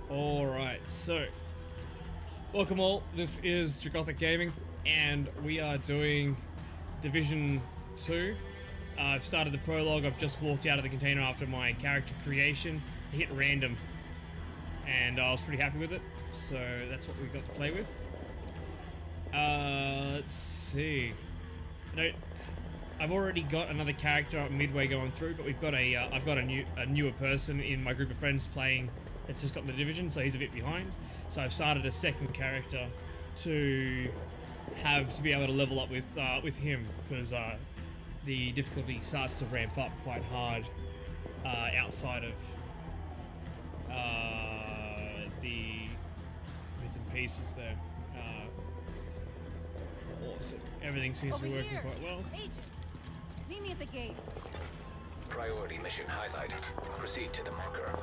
Alright, so welcome all, this is Dragothic Gaming and we are doing Division 2. I've started the prologue, I've just walked out of the container after my character creation. I hit random and I was pretty happy with it, so that's what we got to play with. Let's see. I've already got another character midway going through, but we've got I've got a newer person in my group of friends playing. It's just got the division, so he's a bit behind. So I've started a second character to be able to level up with him, because the difficulty starts to ramp up quite hard outside of the bits and pieces there. Awesome. Everything seems to be working quite well. Agent, meet me at the gate. Priority mission highlighted. Proceed to the marker.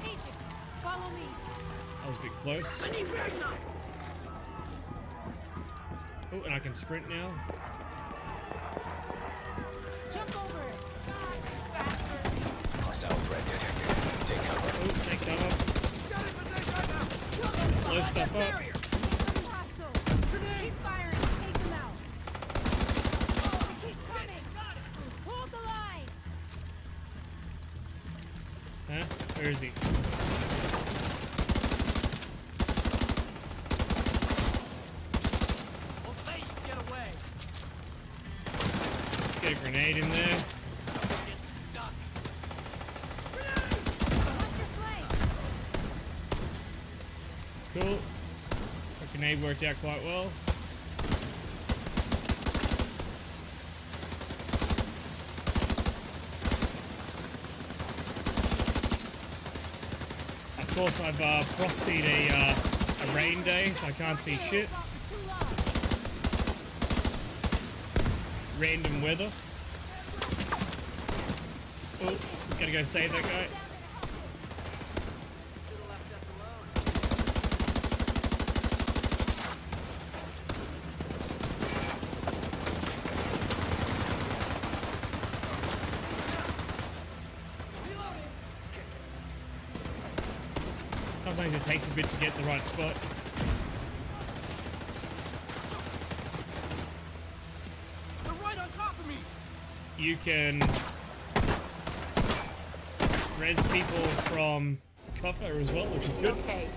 Agent, follow me. That was a bit close. I need backup. Oh, and I can sprint now. Jump over it. Faster. Hostile threat detected. Take cover. Oh, take cover. Blow stuff up. Hostile. Keep firing. Take them out. Keep coming. Hold the line. Huh? Where is he? Get away. Let's get a grenade in there. Get stuck. Watch your flank. Cool. The grenade worked out quite well. Of course, I've proxied a rain day, so I can't see shit. Random weather. Oh, gotta go save that guy. Sometimes it takes a bit to get the right spot. They're right on top of me. You can res people from cover as well, which is good. Okay.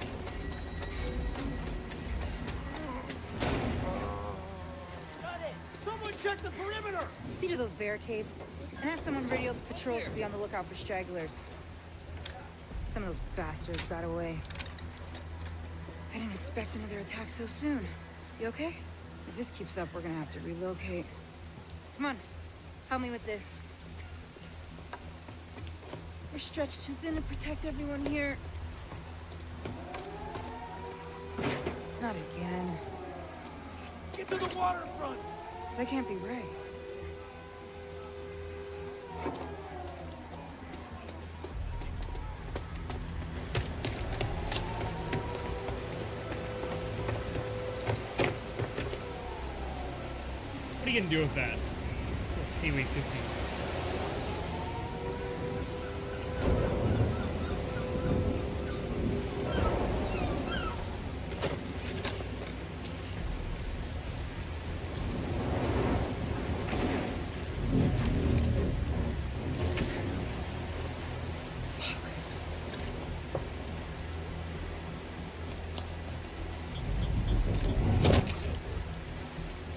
Got it. Someone check the perimeter. See to those barricades, and have someone radio the patrols to be on the lookout for stragglers. Some of those bastards got away. I didn't expect another attack so soon. You okay? If this keeps up, we're gonna have to relocate. Come on, help me with this. We're stretched too thin to protect everyone here. Not again. Get to the waterfront. That can't be right. What are you gonna do with that? Kiwi 50.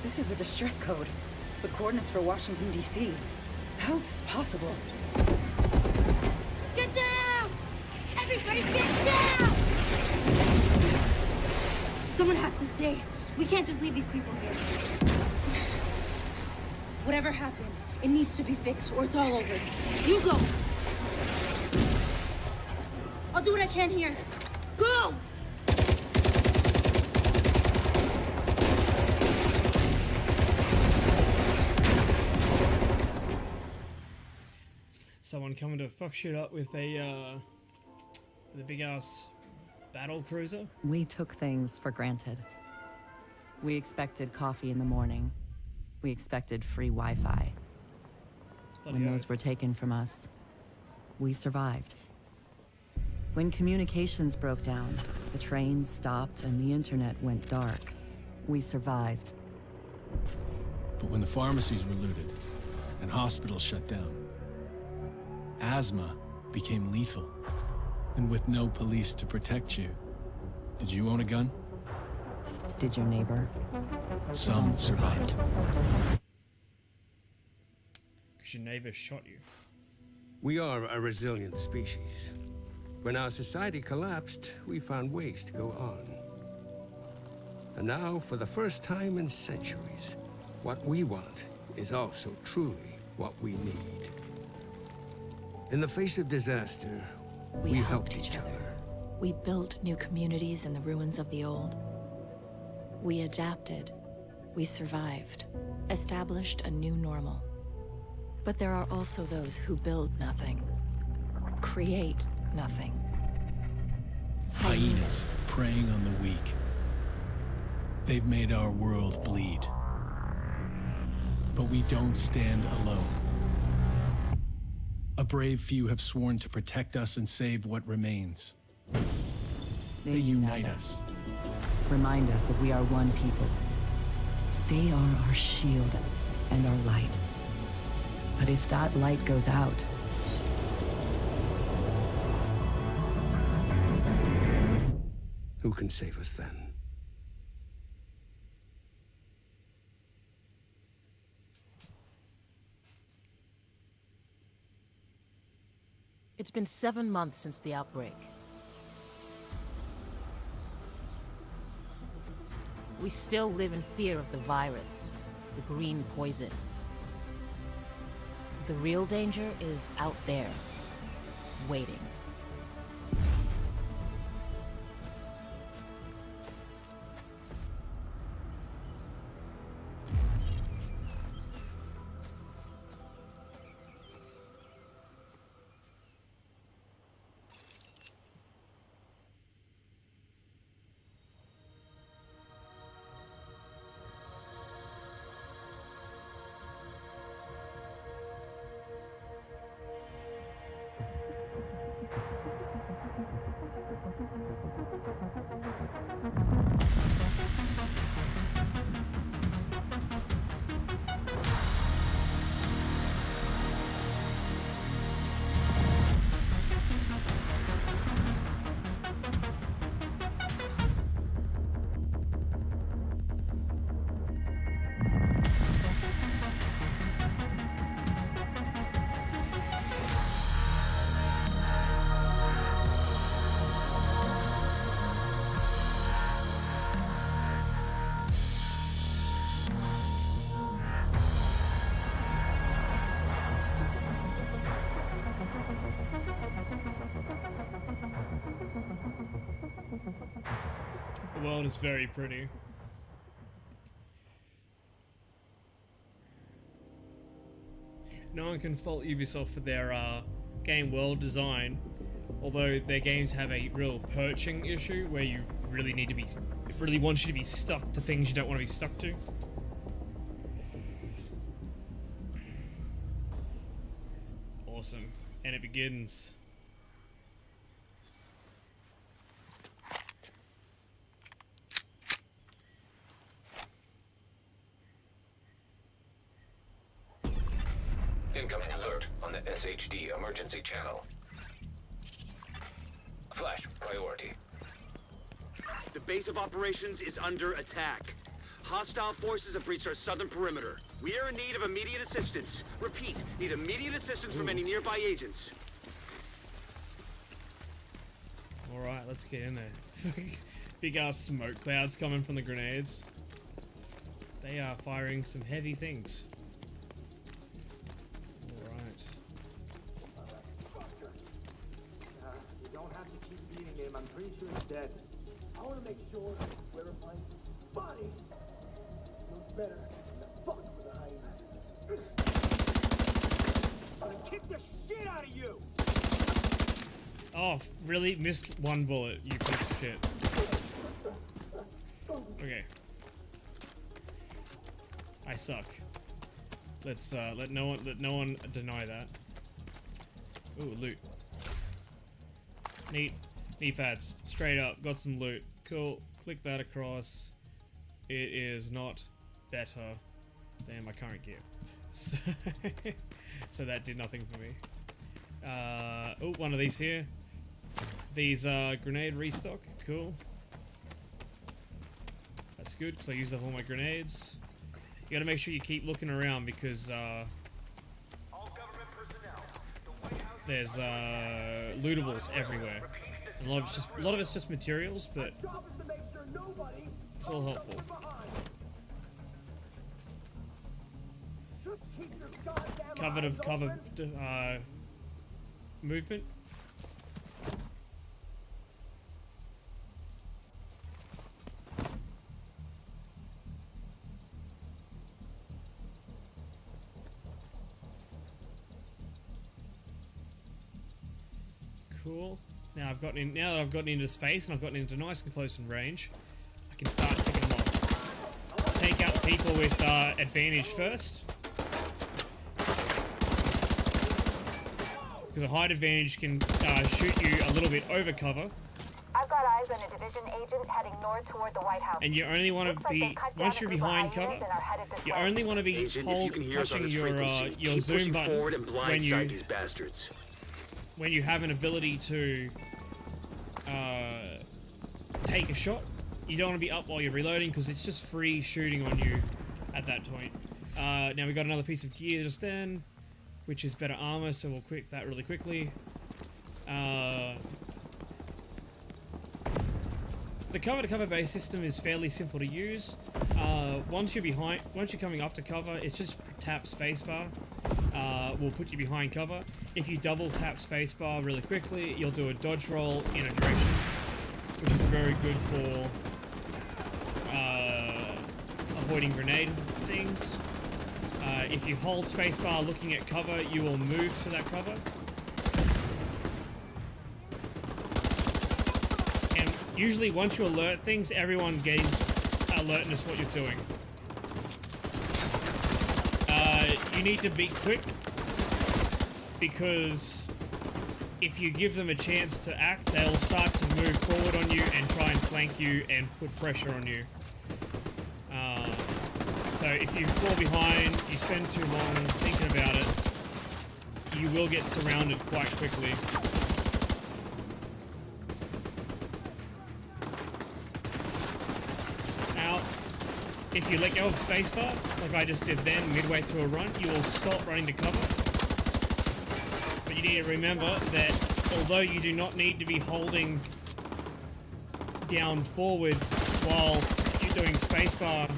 This is a distress code. The coordinates for Washington, D.C. How is this possible? Get down! Everybody get down! Someone has to stay. We can't just leave these people here. Whatever happened, it needs to be fixed or it's all over. You go! I'll do what I can here. Go! Someone coming to fuck shit up with a big ass battle cruiser. We took things for granted. We expected coffee in the morning. We expected free Wi-Fi. when those oath. were taken from us. We survived. When communications broke down, the trains stopped and the internet went dark, we survived. But when the pharmacies were looted and hospitals shut down, asthma became lethal. And with no police to protect you, did you own a gun? Did your neighbor? Some survived. Because your neighbor shot you. We are a resilient species. When our society collapsed, we found ways to go on. And now, for the first time in centuries, what we want is also truly what we need. In the face of disaster, we helped each other. We built new communities in the ruins of the old. We adapted. We survived. Established a new normal. But there are also those who build nothing. Create nothing. Hyenas preying on the weak. They've made our world bleed. But we don't stand alone. A brave few have sworn to protect us and save what remains. They unite us. Remind us that we are one people. They are our shield and our light. But if that light goes out, Who can save us then? It's been 7 months since the outbreak. We still live in fear of the virus, the green poison. The real danger is out there, waiting. The world is very pretty. No one can fault Ubisoft for their game world design, although their games have a real perching issue where you really need to be, it really wants you to be stuck to things you don't want to be stuck to. Awesome. And it begins. Incoming alert on the SHD emergency channel. Flash priority. The base of operations is under attack. Hostile forces have breached our southern perimeter. We are in need of immediate assistance. Repeat, need immediate assistance from any nearby agents. Alright, let's get in there. Big ass smoke clouds coming from the grenades. They are firing some heavy things. Alright. You don't have to keep beating him. I'm pretty sure he's dead. I want to make sure whoever finds his body knows better than to fuck with the hyenas. I'm gonna kick the shit out of you! Oh, really? Missed one bullet, you piece of shit. Okay. I suck. Let's let no one deny that. Ooh, loot. Neat. Knee pads. Straight up. Got some loot. Cool. Click that across. It is not better than my current gear. So, so that did nothing for me. Oh, one of these here. These grenade restock. Cool. That's good because I used up all my grenades. You gotta make sure you keep looking around because there's lootables everywhere. And a lot of it's just materials, but it's all helpful. Cover movement. Cool. Now that I've gotten into space and I've gotten into nice and close in range, I can start picking them off. Take out people with advantage first. Because a height advantage can shoot you a little bit over cover. I've got eyes on a division agent heading north toward the White House. And you only want to be, once you're behind cover, you only want to be touching your zoom button when you have an ability to take a shot. You don't want to be up while you're reloading because it's just free shooting on you at that point. Now we got another piece of gear just then, which is better armor, so we'll quick that really quickly. The cover-to-cover base system is fairly simple to use. Once you're coming up to cover, it's just tap spacebar. Will put you behind cover. If you double tap spacebar really quickly, you'll do a dodge roll in a direction, which is very good for avoiding grenade things. If you hold spacebar looking at cover, you will move to that cover. And usually once you alert things, everyone gains alertness what you're doing. You need to be quick, because if you give them a chance to act, they'll start to move forward on you and try and flank you and put pressure on you. So if you fall behind, you spend too long thinking about it, you will get surrounded quite quickly. Now, if you let go of spacebar, like I just did then, midway through a run, you will stop running to cover. But you need to remember that although you do not need to be holding down forward while you're doing spacebar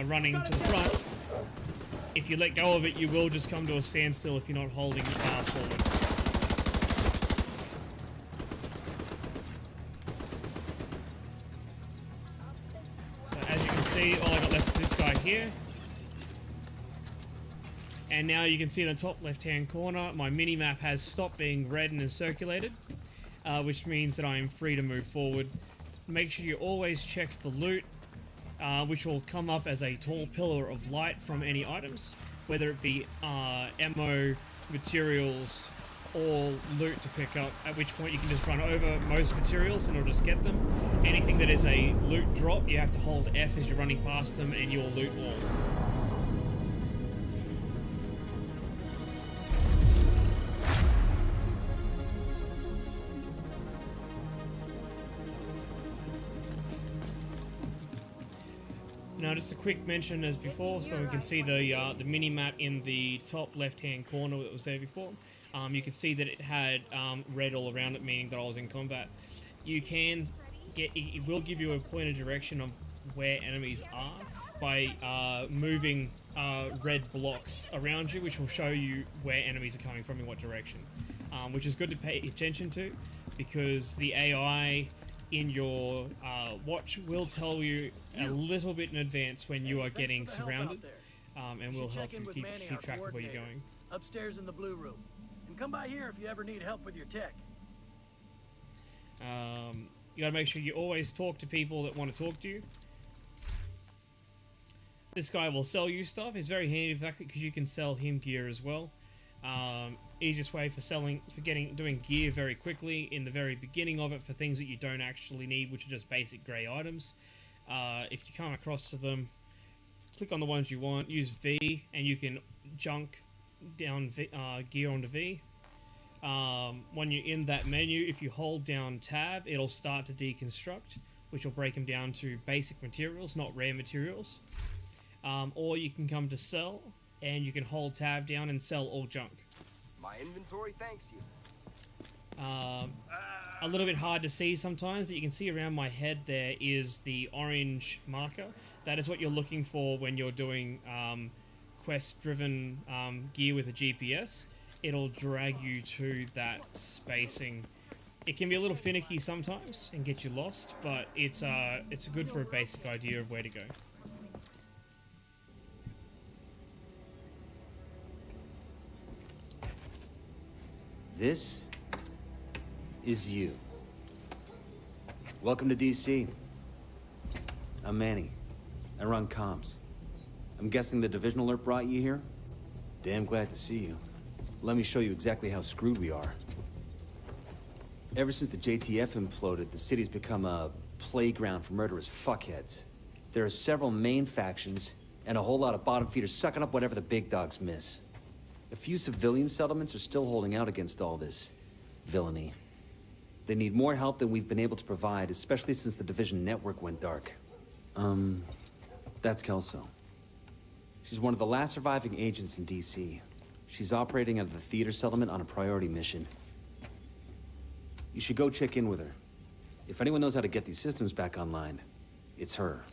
running to the front, if you let go of it, you will just come to a standstill if you're not holding forward. So as you can see, all I got left is this guy here. And now you can see in the top left-hand corner, my mini-map has stopped being red and is circulated, which means that I am free to move forward. Make sure you always check for loot, which will come up as a tall pillar of light from any items, whether it be ammo, materials, or loot to pick up, at which point you can just run over most materials and it'll just get them. Anything that is a loot drop, you have to hold F as you're running past them and you'll loot all. Now, just a quick mention as before, so we can see the mini-map in the top left-hand corner that was there before. You can see that it had red all around it, meaning that I was in combat. You can get, it will give you a point of direction of where enemies are by moving red blocks around you, which will show you where enemies are coming from in what direction, which is good to pay attention to, because the AI in your watch will tell you a little bit in advance when you are getting surrounded, and will help you keep track of where you're going. Upstairs in the blue room. And come by here if you ever need help with your tech. You gotta make sure you always talk to people that want to talk to you. This guy will sell you stuff. It's very handy in fact because you can sell him gear as well. Easiest way for doing gear very quickly in the very beginning of it for things that you don't actually need, which are just basic grey items. If you come across to them, click on the ones you want, use V, and you can junk down gear onto V. When you're in that menu, if you hold down tab, it'll start to deconstruct, which will break them down to basic materials, not rare materials. Or you can come to sell, and you can hold tab down and sell all junk. My inventory thanks you. A little bit hard to see sometimes, but you can see around my head there is the orange marker. That is what you're looking for when you're doing quest-driven gear with a GPS. It'll drag you to that spacing. It can be a little finicky sometimes and get you lost, but it's good for a basic idea of where to go. This is you. Welcome to DC. I'm Manny. I run comms. I'm guessing the division alert brought you here? Damn glad to see you. Let me show you exactly how screwed we are. Ever since the JTF imploded, the city's become a playground for murderous fuckheads. There are several main factions, and a whole lot of bottom feeders sucking up whatever the big dogs miss. A few civilian settlements are still holding out against all this villainy. They need more help than we've been able to provide, especially since the Division network went dark. That's Kelso. She's one of the last surviving agents in DC. She's operating out of the theater settlement on a priority mission. You should go check in with her. If anyone knows how to get these systems back online, it's her.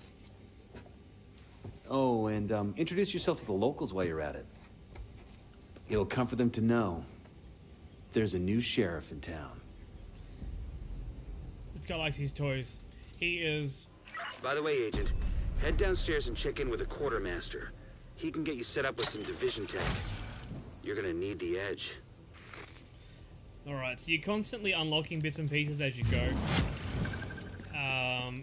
Oh, and introduce yourself to the locals while you're at it. It'll comfort them to know there's a new sheriff in town. This guy likes his toys. He is... By the way, Agent, head downstairs and check in with the quartermaster. He can get you set up with some division tech. You're gonna need the edge. Alright, so you're constantly unlocking bits and pieces as you go.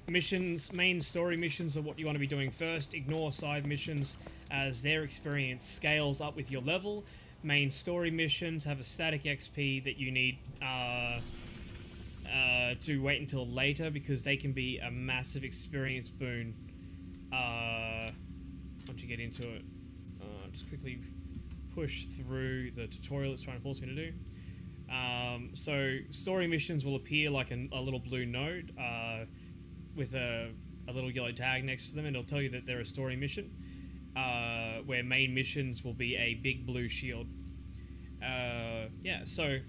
Missions, main story missions are what you want to be doing first. Ignore side missions as their experience scales up with your level. Main story missions have a static XP that you need to wait until later because they can be a massive experience boon once you get into it. Just quickly push through the tutorial it's trying to force me to do. So story missions will appear like a little blue node with a little yellow tag next to them, and it'll tell you that they're a story mission, where main missions will be a big blue shield. Yeah, so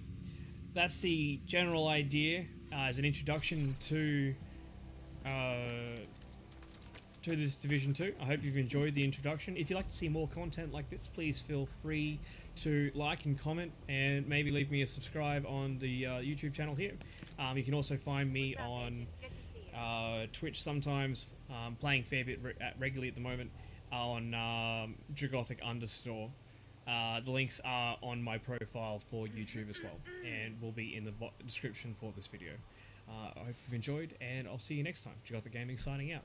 that's the general idea as an introduction to this Division 2. I hope you've enjoyed the introduction. If you'd like to see more content like this, please feel free to like and comment and maybe leave me a subscribe on the YouTube channel here. You can also find me on Twitch sometimes, playing fair bit regularly at the moment on Dragothic _. The links are on my profile for YouTube as well and will be in the description for this video. I hope you've enjoyed, and I'll see you next time. Dragothic Gaming signing out.